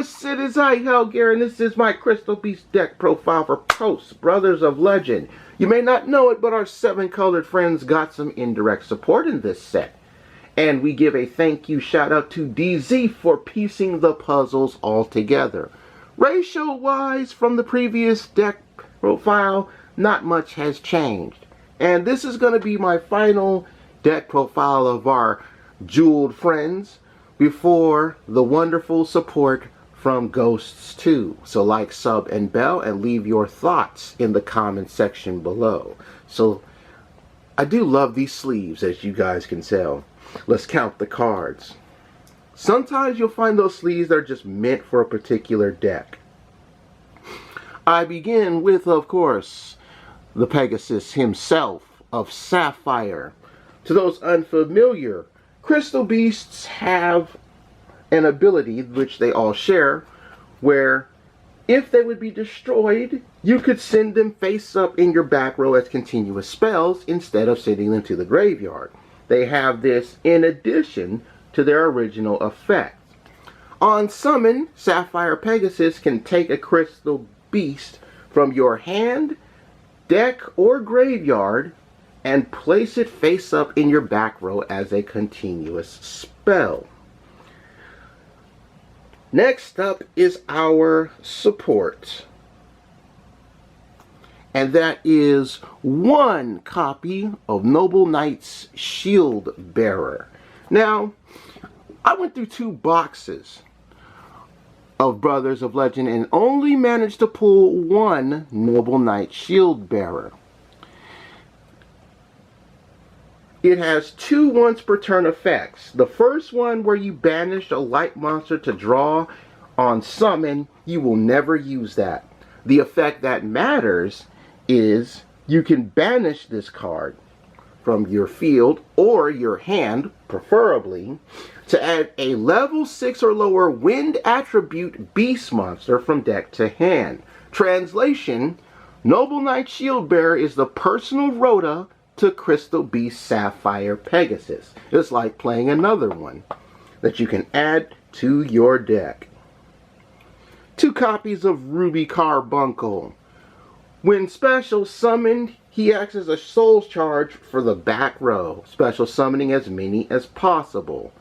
what's it is I, Helgear, and this is my Crystal Beast deck profile for Post Brothers of Legend. You may not know it, but our 7-colored friends got some indirect support in this set. And we give a thank you shout out to DZ for piecing the puzzles all together. Ratio-wise, from the previous deck profile, not much has changed. And this is going to be my final deck profile of our jeweled friends before the wonderful support from Ghosts 2. So like, sub, and bell, and leave your thoughts in the comment section below. So I do love these sleeves, as you guys can tell. Let's count the cards. Sometimes you'll find those sleeves that are just meant for a particular deck. I begin with, of course, the Pegasus himself of Sapphire. To those unfamiliar, Crystal Beasts have an ability, which they all share, where if they would be destroyed, you could send them face up in your back row as continuous spells instead of sending them to the graveyard. They have this in addition to their original effect. On summon, Sapphire Pegasus can take a Crystal Beast from your hand, deck, or graveyard and place it face up in your back row as a continuous spell. Next up is our support. And that is 1 copy of Noble Knight's Shield Bearer. Now, I went through 2 boxes of Brothers of Legend and only managed to pull 1 Noble Knight Shield Bearer. It has 2 once per turn effects. The first one, where you banish a light monster to draw on summon, you will never use that. The effect that matters is you can banish this card from your field or your hand, preferably, to add a level 6 or lower wind attribute beast monster from deck to hand. Translation: Noble Knight Shield Bearer is the personal rota to Crystal Beast Sapphire Pegasus. It's like playing another one that you can add to your deck. 2 copies of Ruby Carbuncle. When special summoned, he acts as a soul charge for the back row, special summoning as many as possible.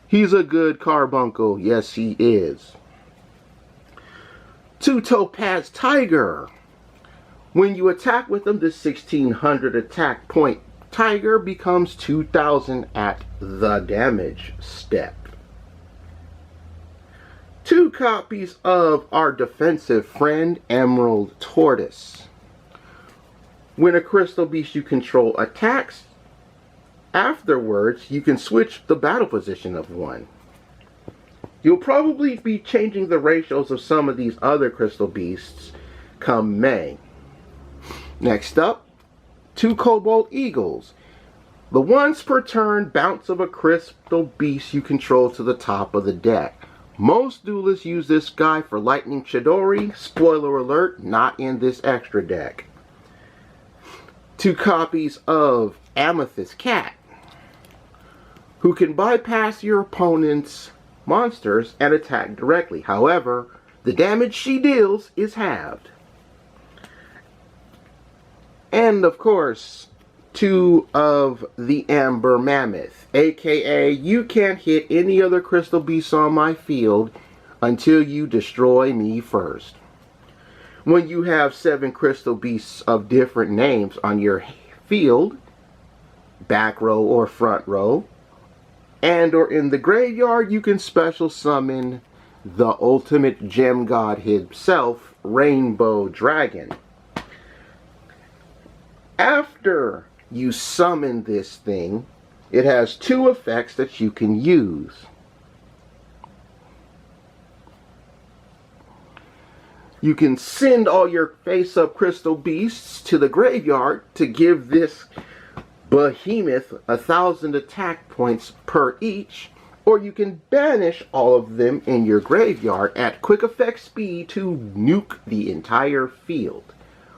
He's a good Carbuncle, yes he is. 2 Topaz Tiger. When you attack with them, this 1600 attack point Tiger becomes 2000 at the damage step. 2 copies of our defensive friend, Emerald Tortoise. When a Crystal Beast you control attacks, afterwards you can switch the battle position of one. You'll probably be changing the ratios of some of these other Crystal Beasts come May. Next up, 2 Cobalt Eagles. The once per turn bounce of a Crystal Beast you control to the top of the deck. Most duelists use this guy for Lightning Chidori. Spoiler alert, not in this extra deck. 2 copies of Amethyst Cat, who can bypass your opponent's monsters and attack directly. However, the damage she deals is halved. And of course, 2 of the Amber Mammoth, aka you can't hit any other Crystal Beasts on my field until you destroy me first. When you have 7 Crystal Beasts of different names on your field, back row or front row, and or in the graveyard, you can special summon the ultimate gem god himself, Rainbow Dragon. After you summon this thing, it has 2 effects that you can use. You can send all your face-up Crystal Beasts to the graveyard to give this behemoth 1,000 attack points per each, or you can banish all of them in your graveyard at quick effect speed to nuke the entire field.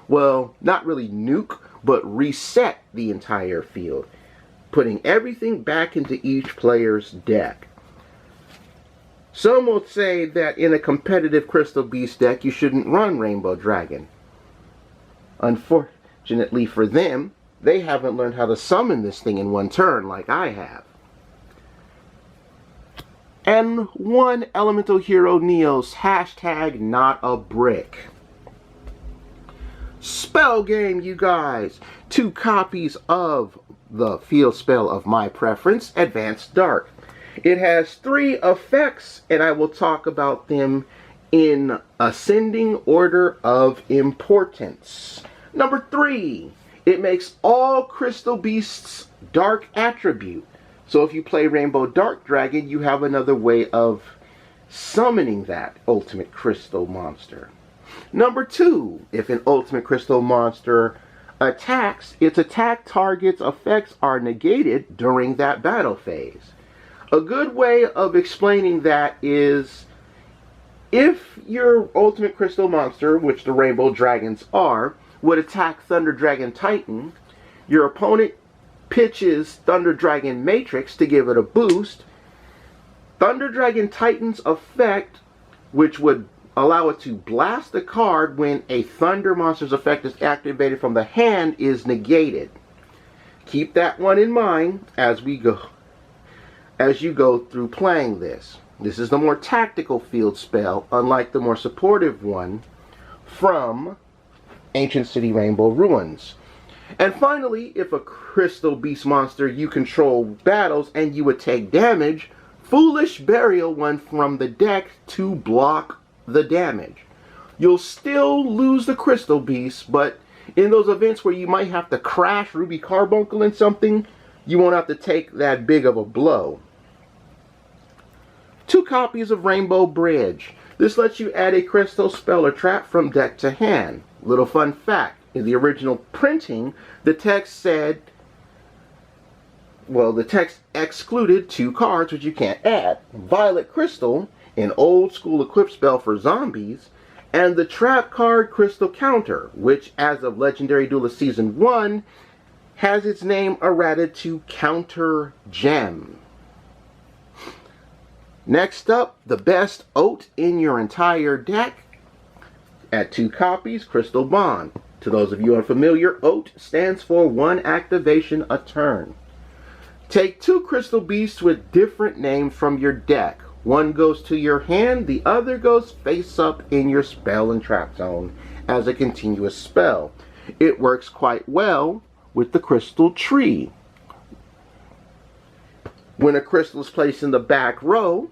Well, not really nuke, but reset the entire field, putting everything back into each player's deck. Some will say that in a competitive Crystal Beast deck, you shouldn't run Rainbow Dragon. Unfortunately for them, they haven't learned how to summon this thing in one turn like I have. And one Elemental Hero Neos, hashtag not a brick. Spell game, you guys. 2 copies of the field spell of my preference, Advanced Dark. It has 3 effects, and I will talk about them in ascending order of importance. Number 3, it makes all Crystal Beasts Dark attribute. So if you play Rainbow Dark Dragon, you have another way of summoning that ultimate crystal monster. Number 2, if an ultimate crystal monster attacks, its attack target's effects are negated during that battle phase. A good way of explaining that is, if your ultimate crystal monster, which the Rainbow Dragons are, would attack Thunder Dragon Titan, your opponent pitches Thunder Dragon Matrix to give it a boost. Thunder Dragon Titan's effect, which would allow it to blast a card when a Thunder monster's effect is activated from the hand, is negated. Keep that one in mind as you go through playing this. This is the more tactical field spell, unlike the more supportive one from Ancient City Rainbow Ruins. And finally, if a Crystal Beast monster you control battles and you would take damage, Foolish Burial one from the deck to block the damage. You'll still lose the Crystal Beast, but in those events where you might have to crash Ruby Carbuncle in something, you won't have to take that big of a blow. 2 copies of Rainbow Bridge. This lets you add a crystal spell or trap from deck to hand. Little fun fact. In the original printing, the text said, well, the text excluded 2 cards which you can't add. Violet Crystal, an old school equip spell for zombies, and the trap card Crystal Counter, which as of Legendary Duelist Season 1, has its name errated to Counter Gem. Next up, the best oat in your entire deck. At 2 copies, Crystal Bond. To those of you unfamiliar, OAT stands for 1 activation a turn. Take 2 Crystal Beasts with different names from your deck. One goes to your hand, the other goes face up in your spell and trap zone as a continuous spell. It works quite well with the Crystal Tree. When a crystal is placed in the back row,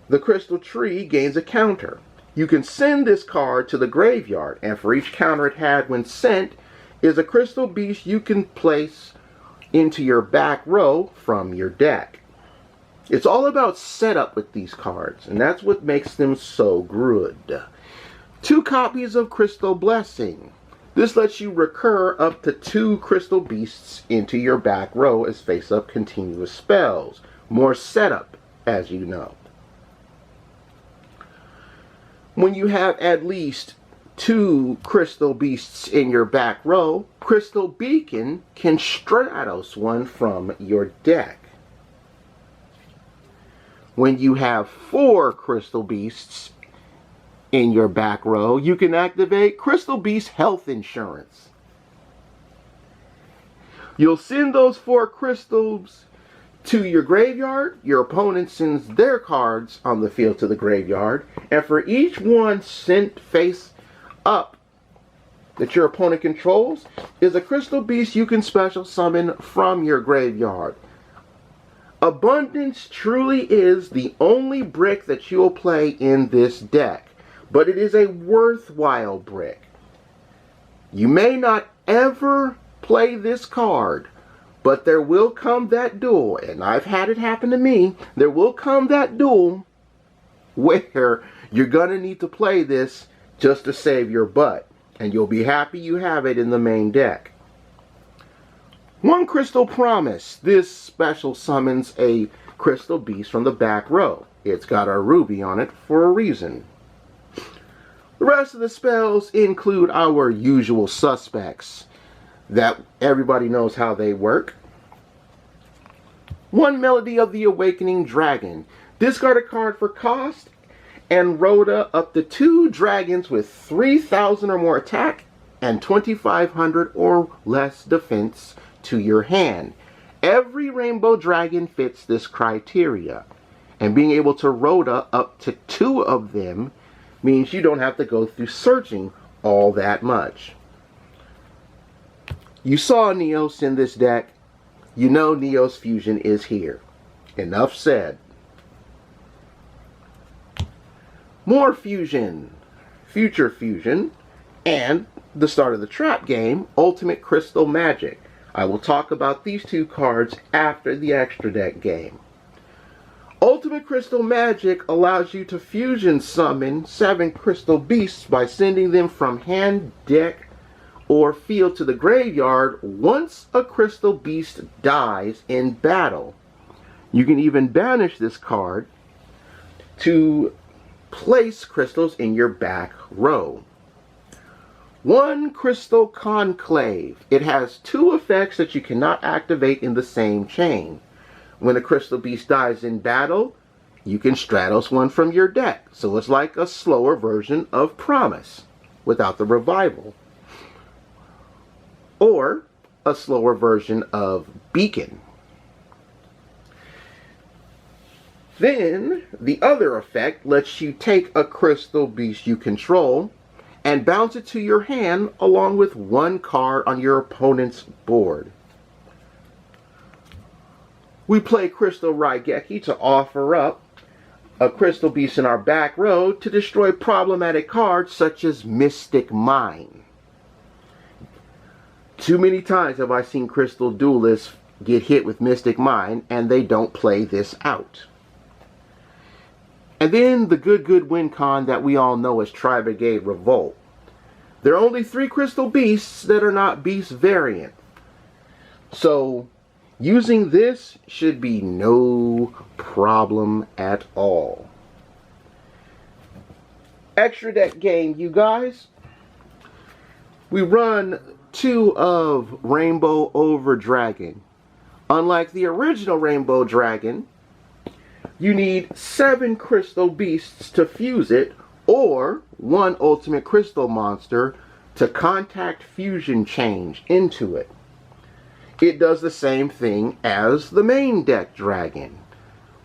the Crystal Tree gains a counter. You can send this card to the graveyard, and for each counter it had when sent is a Crystal Beast you can place into your back row from your deck. It's all about setup with these cards, and that's what makes them so good. 2 copies of Crystal Blessing. This lets you recur up to 2 Crystal Beasts into your back row as face-up continuous spells. More setup, as you know. When you have at least 2 Crystal Beasts in your back row, Crystal Beacon can Stratos one from your deck. When you have 4 Crystal Beasts in your back row, you can activate Crystal Beast Health Insurance. You'll send those 4 crystals to your graveyard. Your opponent sends their cards on the field to the graveyard, and for each one sent face up that your opponent controls is a Crystal Beast you can special summon from your graveyard. Abundance truly is the only brick that you'll play in this deck, but it is a worthwhile brick. You may not ever play this card, but there will come that duel, and I've had it happen to me, there will come that duel where you're going to need to play this just to save your butt, and you'll be happy you have it in the main deck. 1 Crystal Promise. This special summons a Crystal Beast from the back row. It's got a ruby on it for a reason. The rest of the spells include our usual suspects that everybody knows how they work. 1 Melody of the Awakening Dragon. Discard a card for cost and Rhoda up to 2 dragons with 3,000 or more attack and 2,500 or less defense to your hand. Every rainbow dragon fits this criteria. And being able to Rhoda up to 2 of them means you don't have to go through searching all that much. You saw Neos in this deck. You know Neos Fusion is here. Enough said. More Fusion, Future Fusion, and the start of the trap game, Ultimate Crystal Magic. I will talk about these 2 cards after the extra deck game. Ultimate Crystal Magic allows you to fusion summon 7 crystal beasts by sending them from hand, deck, or field to the graveyard once a crystal beast dies in battle. You can even banish this card to place crystals in your back row. 1 Crystal Conclave. It has 2 effects that you cannot activate in the same chain. When a crystal beast dies in battle, you can Stratos one from your deck. So it's like a slower version of Promise without the revival. Or a slower version of Beacon. Then, the other effect lets you take a crystal beast you control and bounce it to your hand along with 1 card on your opponent's board. We play Crystal Raigeki to offer up a crystal beast in our back row to destroy problematic cards such as Mystic Mine. Too many times have I seen Crystal Duelists get hit with Mystic Mine and they don't play this out. And then the good win con that we all know as Tri-Brigade Revolt. There are only 3 crystal beasts that are not beast variant. So using this should be no problem at all. Extra deck game, you guys. We run 2 of Rainbow Over Dragon. Unlike the original Rainbow Dragon, you need 7 crystal beasts to fuse it, or 1 ultimate crystal monster to contact fusion change into it. It does the same thing as the main deck dragon,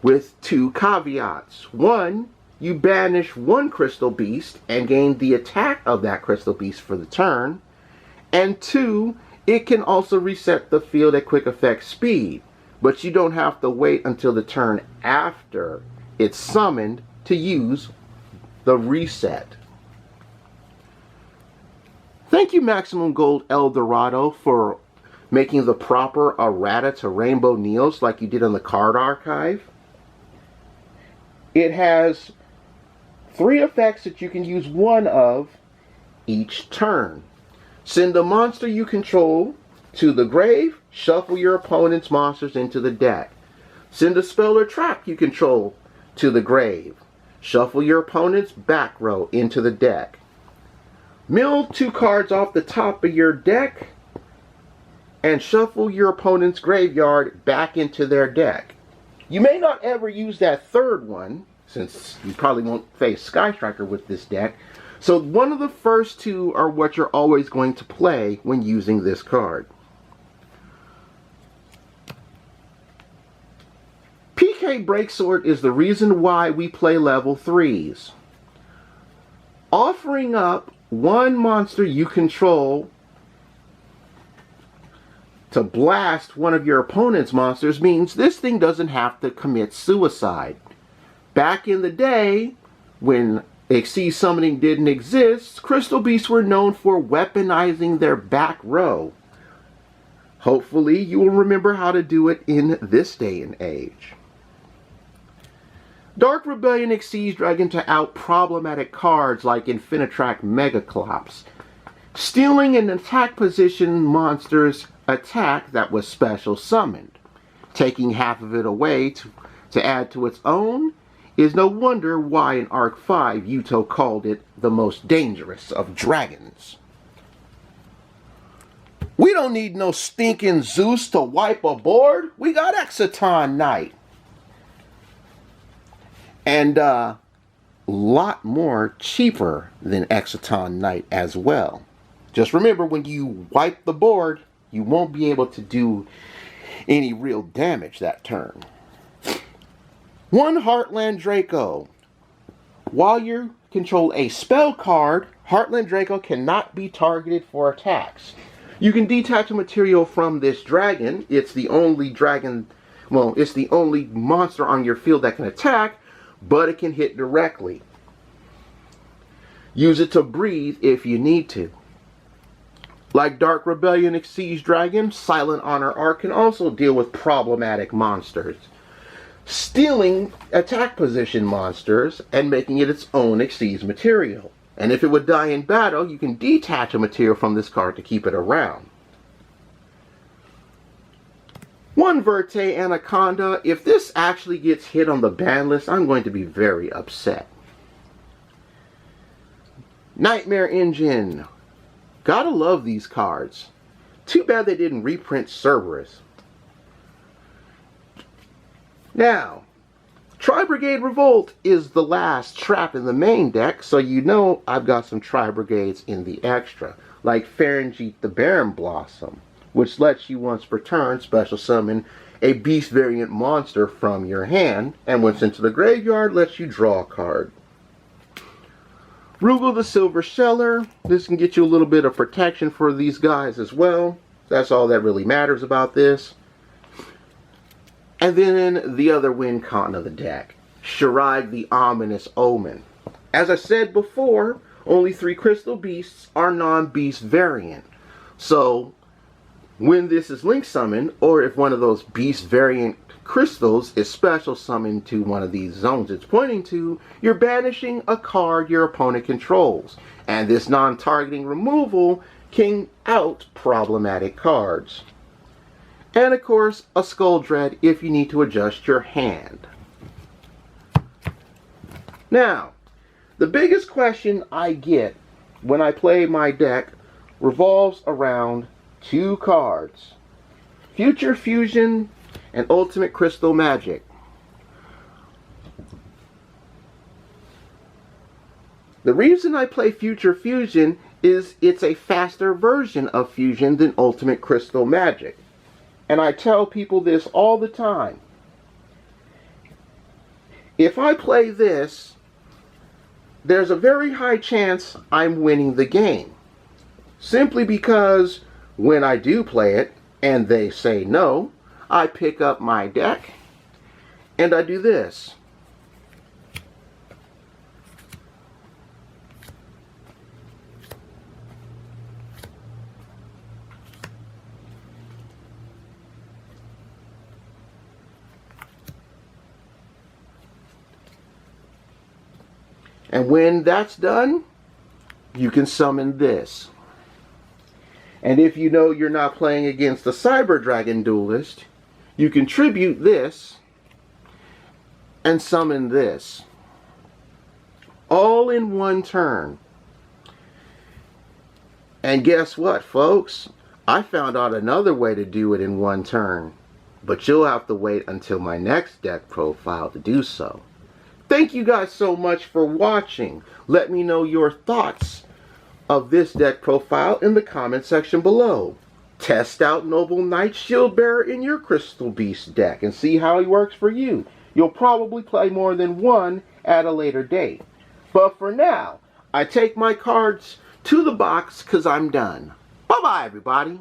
with 2 caveats. 1, you banish 1 crystal beast and gain the attack of that crystal beast for the turn. And 2, it can also reset the field at quick effect speed, but you don't have to wait until the turn after it's summoned to use the reset. Thank you, Maximum Gold Eldorado, for making the proper errata to Rainbow Neos like you did on the card archive. It has 3 effects that you can use 1 of each turn. Send a monster you control to the grave, shuffle your opponent's monsters into the deck. Send a spell or trap you control to the grave, shuffle your opponent's back row into the deck. Mill 2 cards off the top of your deck and shuffle your opponent's graveyard back into their deck. You may not ever use that 3rd one, since you probably won't face Sky Striker with this deck, so one of the first 2 are what you're always going to play when using this card. PK Breaksword is the reason why we play level 3s. Offering up 1 monster you control to blast one of your opponent's monsters means this thing doesn't have to commit suicide. Back in the day, when Xyz summoning didn't exist, crystal beasts were known for weaponizing their back row. Hopefully you will remember how to do it in this day and age. Dark Rebellion Xyz Dragon to out problematic cards like Infinitrack Megaclops, stealing an attack position monster's attack that was special summoned. Taking half of it away to add to its own is no wonder why in Arc 5 Yuto called it the most dangerous of dragons. We don't need no stinking Zeus to wipe a board. We got Exciton Knight. And lot more cheaper than Exciton Knight as well. Just remember, when you wipe the board, you won't be able to do any real damage that turn. One Heartland Draco. While you control a spell card, Heartland Draco cannot be targeted for attacks. You can detach a material from this dragon. It's the only dragon, well, it's the only monster on your field that can attack, but it can hit directly. Use it to breathe if you need to. Like Dark Rebellion Exceeds Dragon, Silent Honor Arc can also deal with problematic monsters, stealing attack position monsters and making it its own Exceeds material. And if it would die in battle, you can detach a material from this card to keep it around. One Verte Anaconda. If this actually gets hit on the ban list, I'm going to be very upset. Nightmare Engine. Gotta love these cards. Too bad they didn't reprint Cerberus. Now, Tri-Brigade Revolt is the last trap in the main deck, so you know I've got some Tri-Brigades in the extra, like Pharyngeat the Barren Blossom, which lets you once per turn special summon a beast variant monster from your hand, and once into the graveyard lets you draw a card. Rugal the Silver Sheller. This can get you a little bit of protection for these guys as well. That's all that really matters about this. And then the other win con of the deck, Shiraig the Ominous Omen. As I said before, only 3 Crystal Beasts are non-beast variant. So, when this is link summoned, or if one of those beast variant crystals is special summoned to one of these zones it's pointing to, you're banishing a card your opponent controls. And this non-targeting removal can out problematic cards. And of course, a Skull Dread if you need to adjust your hand. Now, the biggest question I get when I play my deck revolves around 2 cards. Future Fusion and Ultimate Crystal Magic. The reason I play Future Fusion is it's a faster version of Fusion than Ultimate Crystal Magic. And I tell people this all the time. If I play this, there's a very high chance I'm winning the game. Simply because when I do play it and they say no, I pick up my deck and I do this. And when that's done, you can summon this. And if you know you're not playing against the Cyber Dragon Duelist, you can tribute this and summon this. All in one turn. And guess what, folks? I found out another way to do it in one turn. But you'll have to wait until my next deck profile to do so. Thank you guys so much for watching. Let me know your thoughts of this deck profile in the comment section below. Test out Noble Knight Shieldbearer in your Crystal Beast deck and see how he works for you. You'll probably play more than one at a later date. But for now, I take my cards to the box because I'm done. Bye-bye, everybody.